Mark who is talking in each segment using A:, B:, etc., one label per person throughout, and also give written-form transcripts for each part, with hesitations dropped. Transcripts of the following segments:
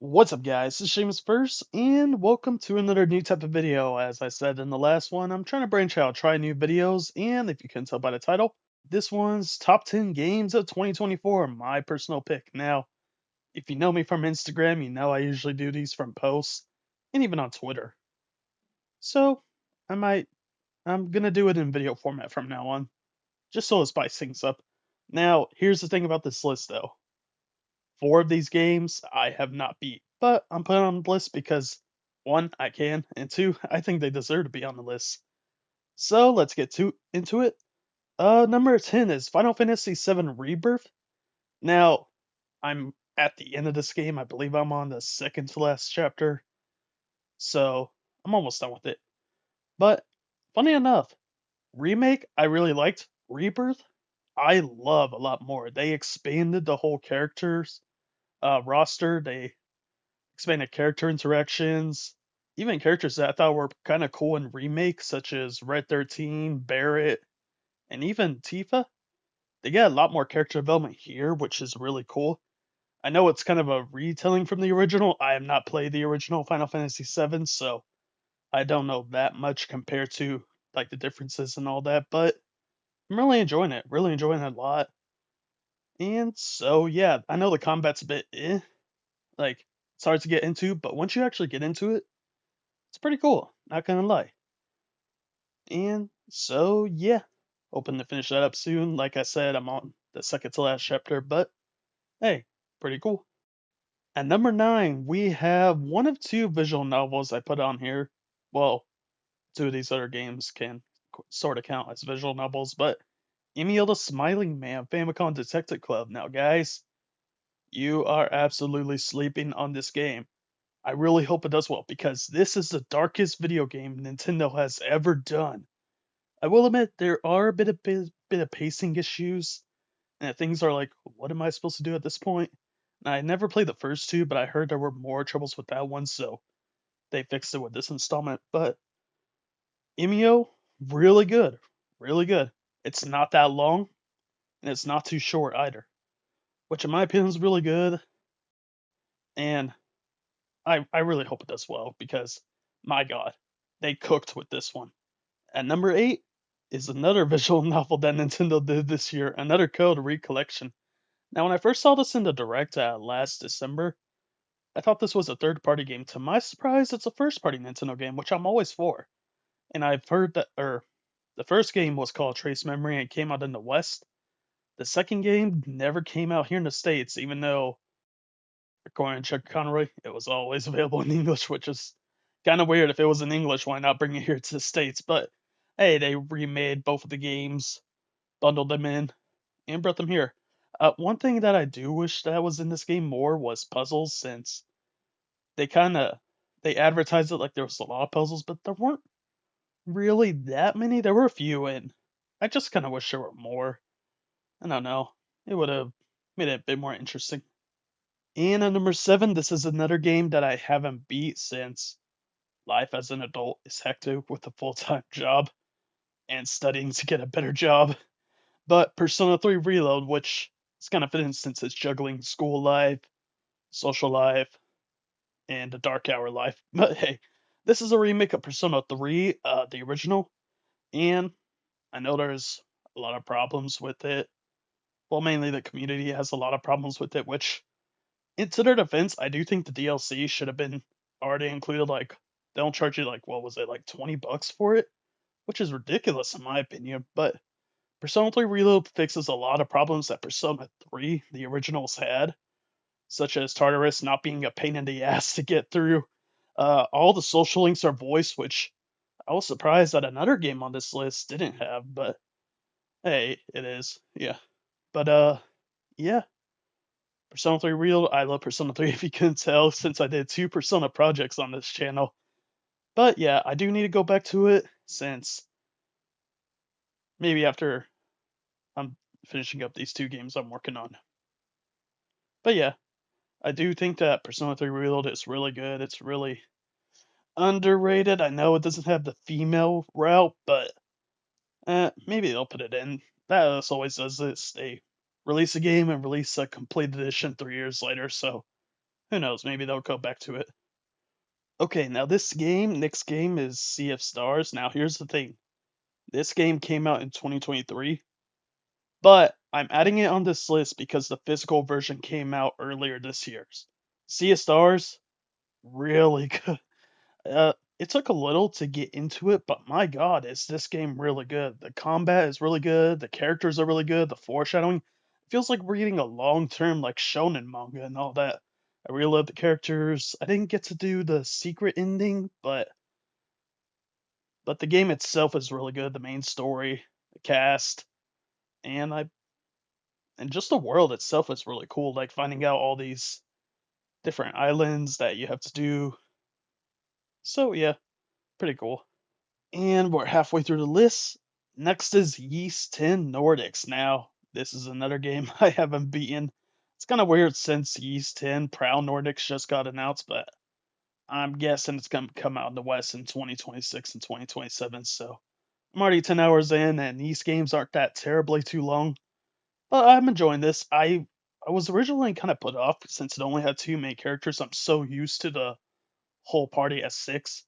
A: What's up, guys? This is Seamus First, and welcome to another new type of video. As I said in the last one, I'm trying to branch out, try new videos, and if you can tell by the title, this one's Top 10 Games of 2024, my personal pick. Now, if you know me from Instagram, you know I usually do these from posts, and even on Twitter. So, I might, I'm gonna do it in video format from now on, just so it spice things up. Now, here's the thing about this list, though. Four of these games I have not beat, but I'm putting on the list because one, I can, and two, I think they deserve to be on the list. So let's get into it. Number 10 is Final Fantasy VII Rebirth. Now, I'm at the end of this game. I believe I'm on the second to last chapter, so I'm almost done with it. But funny enough, remake I really liked. Rebirth I love a lot more. They expanded the whole characters roster. They expanded character interactions, even characters that I thought were kind of cool in remakes, such as Red 13, Barrett, and even Tifa. They get a lot more character development here, which is really cool. I know it's kind of a retelling from the original. I have not played the original Final Fantasy VII, so I don't know that much compared to like the differences and all that, but I'm really enjoying it. Really enjoying it a lot. And so yeah, I know the combat's a bit like it's hard to get into, but once you actually get into it, it's pretty cool, not gonna lie. And so, yeah, hoping to finish that up soon. Like I said, I'm on the second to last chapter, but hey, pretty cool. At number 9, we have one of two visual novels I put on here. Well, two of these other games can sort of count as visual novels, but Emil the Smiling Man Famicom Detective Club. Now, guys, you are absolutely sleeping on this game. I really hope it does well because this is the darkest video game Nintendo has ever done. I will admit there are a bit of pacing issues, and things are like, what am I supposed to do at this point? And I never played the first two, but I heard there were more troubles with that one, so they fixed it with this installment. But Imio, really good, really good. It's not that long, and it's not too short either, which in my opinion is really good. And I really hope it does well because, my God, they cooked with this one. At number 8 is another visual novel that Nintendo did this year, another Code Recollection. Now, when I first saw this in the Direct last December, I thought this was a third party game. To my surprise, it's a first party Nintendo game, which I'm always for. And I've heard that, the first game was called Trace Memory and came out in the West. The second game never came out here in the States, even though, according to Chuck Conroy, it was always available in English, which is kind of weird. If it was in English, why not bring it here to the States? But hey, they remade both of the games, bundled them in, and brought them here. One thing that I do wish that was in this game more was puzzles, since they kind of they advertised it like there was a lot of puzzles, but there weren't really that many. There were a few, and I just kind of wish there were more. I don't know. It would have made it a bit more interesting. And at number 7, this is another game that I haven't beat since life as an adult is hectic with a full-time job and studying to get a better job. But Persona 3 Reload, which is kind of fitting since it's juggling school life, social life, and the dark hour life. But hey, this is a remake of Persona 3, the original, and I know there's a lot of problems with it. Well, mainly the community has a lot of problems with it, which, into their defense, I do think the DLC should have been already included. Like, they don't charge you, like, what was it, like $20 for it? Which is ridiculous in my opinion, but Persona 3 Reload fixes a lot of problems that Persona 3, the originals, had, such as Tartarus not being a pain in the ass to get through. All the social links are voiced, which I was surprised that another game on this list didn't have, but hey, it is. Yeah. But yeah. Persona 3 Real, I love Persona 3 if you couldn't tell, since I did two Persona projects on this channel. But yeah, I do need to go back to it since maybe after I'm finishing up these two games I'm working on. But yeah, I do think that Persona 3 Reload is really good. It's really underrated. I know it doesn't have the female route, but maybe they'll put it in. That always does this. They release a game and release a complete edition 3 years later, so Who knows? Maybe they'll go back to it. Okay, now next game is Sea of Stars. Now here's the thing. This game came out in 2023, but I'm adding it on this list because the physical version came out earlier this year. Sea of Stars, really good. It took a little to get into it, but my God, is this game really good? The combat is really good. The characters are really good. The foreshadowing it feels like reading a long-term like shonen manga and all that. I really love the characters. I didn't get to do the secret ending, but the game itself is really good. The main story, the cast, and I and just the world itself is really cool. Like finding out all these different islands that you have to do. So yeah, pretty cool. And we're halfway through the list. Next is Yeast 10 Nordics. Now, this is another game I haven't beaten. It's kind of weird since Yeast 10 Proud Nordics just got announced, but I'm guessing it's going to come out in the West in 2026 and 2027. So I'm already 10 hours in, and these games aren't that terribly too long. But I'm enjoying this. I was originally kind of put off since it only had two main characters. I'm so used to the whole party as six.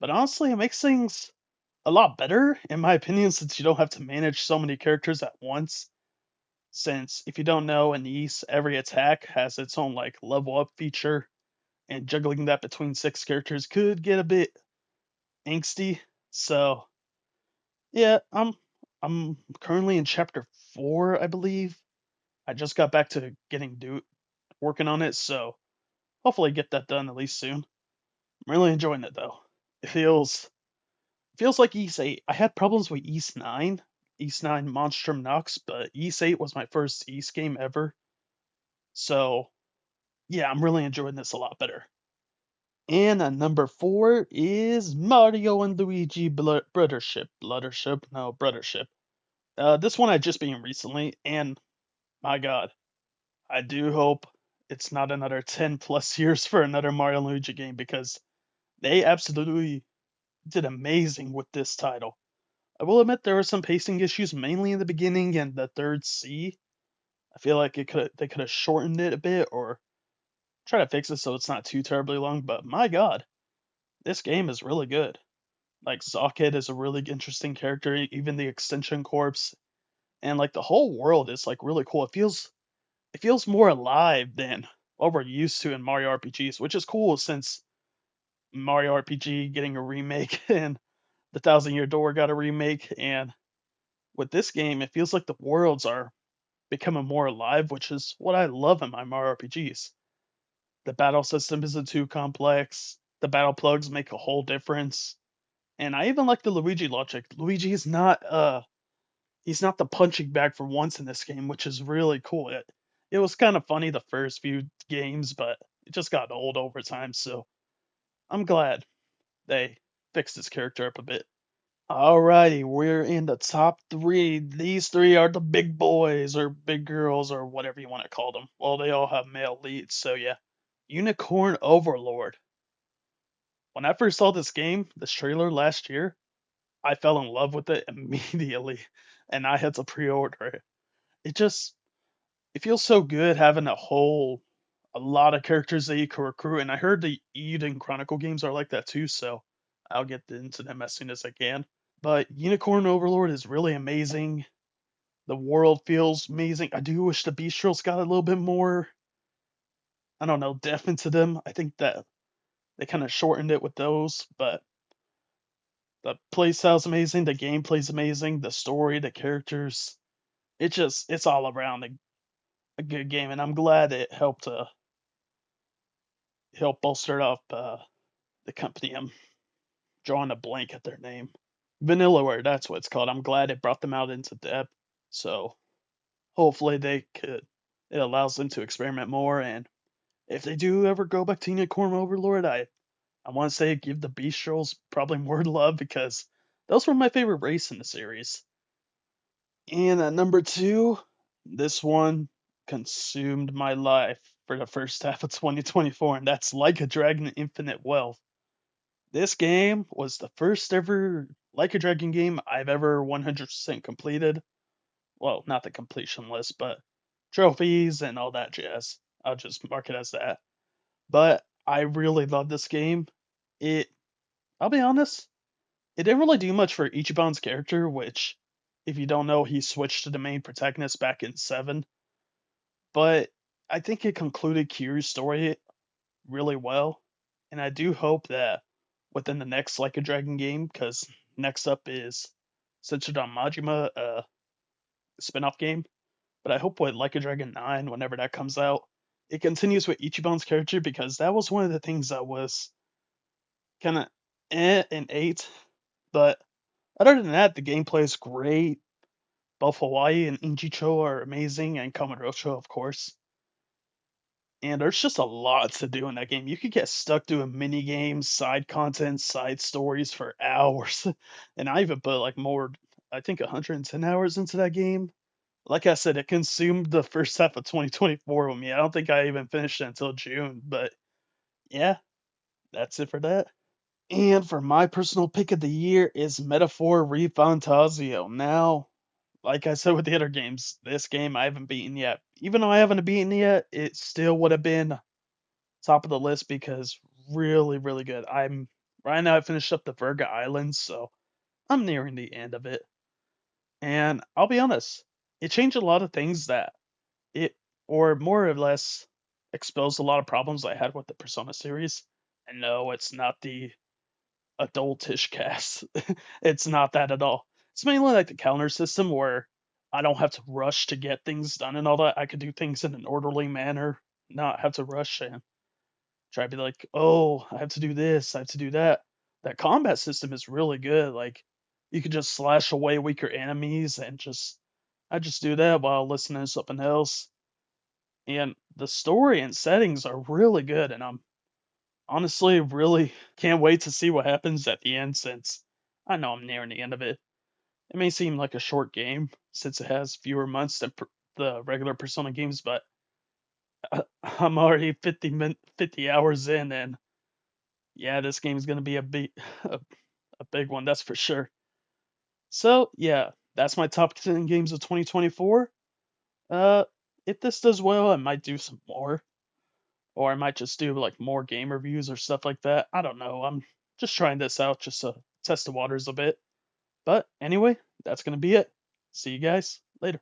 A: But honestly, it makes things a lot better, in my opinion, since you don't have to manage so many characters at once. Since if you don't know, in Ys, every attack has its own like level up feature, and juggling that between six characters could get a bit angsty. So yeah, I'm currently in chapter 4, I believe. I just got back to getting working on it, so hopefully get that done at least soon. I'm really enjoying it though. It feels like Ys 8. I had problems with Ys 9, Ys 9 Monstrum Nox, but Ys 8 was my first Ys game ever. So, yeah, I'm really enjoying this a lot better. And number 4 is Mario and Luigi Brothership. Brothership? No, Brothership. This one I just beat recently, and my god, I do hope it's not another 10 plus years for another Mario and Luigi game because they absolutely did amazing with this title. I will admit there were some pacing issues, mainly in the beginning and the third C. I feel like they could have shortened it a bit or try to fix it so it's not too terribly long. But my God, this game is really good. Like Socket is a really interesting character, even the Extension Corps, and like the whole world is like really cool. It feels more alive than what we're used to in Mario RPGs, which is cool since Mario RPG getting a remake and the Thousand Year Door got a remake, and with this game, it feels like the worlds are becoming more alive, which is what I love in my Mario RPGs. The battle system isn't too complex. The battle plugs make a whole difference. And I even like the Luigi logic. Luigi is not he's not the punching bag for once in this game, which is really cool. It was kind of funny the first few games, but it just got old over time, so I'm glad they fixed his character up a bit. Alrighty, we're in the top three. These three are the big boys or big girls or whatever you want to call them. Well, they all have male leads, so yeah. Unicorn Overlord. When I first saw this trailer last year, I fell in love with it immediately, and I had to pre-order it. It just it feels so good having a lot of characters that you can recruit, and I heard the Eden Chronicle games are like that too, so I'll get into them as soon as I can. But Unicorn Overlord is really amazing. The world feels amazing. I do wish the Bestials got a little bit more, I don't know, depth into them. I think that they kind of shortened it with those, but the playstyle's amazing, the gameplay's amazing, the story, the characters. It's all around a good game, and I'm glad it help bolster up the company. I'm drawing a blank at their name. Vanillaware, that's what it's called. I'm glad it brought them out into depth. So hopefully it allows them to experiment more, and if they do ever go back to Unicorn Overlord, I want to say give the Beast Trolls probably more love because those were my favorite race in the series. And at number 2, this one consumed my life for the first half of 2024, and that's Like a Dragon Infinite Wealth. This game was the first ever Like a Dragon game I've ever 100% completed. Well, not the completion list, but trophies and all that jazz. I'll just mark it as that. but I really love this game. It, I'll be honest, it didn't really do much for Ichiban's character, which, if you don't know, he switched to the main protagonist back in 7. But I think it concluded Kiryu's story really well, and I do hope that within the next Like a Dragon game, because next up is centered on Majima, spin-off game. But I hope with Like a Dragon 9, whenever that comes out, it continues with Ichiban's character because that was one of the things that was kind of in 8. But other than that, the gameplay is great. Both Hawaii and Injicho are amazing, and Kamurocho, of course. And there's just a lot to do in that game. You could get stuck doing mini games, side content, side stories for hours. And I even put like more, I think 110 hours into that game. Like I said, it consumed the first half of 2024 with me. I don't think I even finished it until June, but yeah, that's it for that. And for my personal pick of the year is Metaphor ReFantazio. Now, like I said with the other games, this game I haven't beaten yet. Even though I haven't beaten it yet, it still would have been top of the list because really, really good. I'm right now I finished up the Virga Islands, so I'm nearing the end of it. And I'll be honest, it changed a lot of things that it or more or less exposed a lot of problems I had with the Persona series. And no, it's not the adultish cast. It's not that at all. It's mainly like the counter system where I don't have to rush to get things done and all that. I could do things in an orderly manner, not have to rush and try to be like, oh, I have to do this, I have to do that. That combat system is really good. Like you could just slash away weaker enemies and I just do that while listening to something else. And the story and settings are really good, and I'm honestly really can't wait to see what happens at the end since I know I'm nearing the end of it. It may seem like a short game since it has fewer months than the regular Persona games, but I'm already 50 hours in, and yeah, this game is gonna be a, a big one, that's for sure. So yeah, that's my top 10 games of 2024. Uh, if this does well, I might do some more, or I might just do like more game reviews or stuff like that. I don't know. I'm just trying this out just to test the waters a bit. But anyway, that's gonna be it. See you guys later.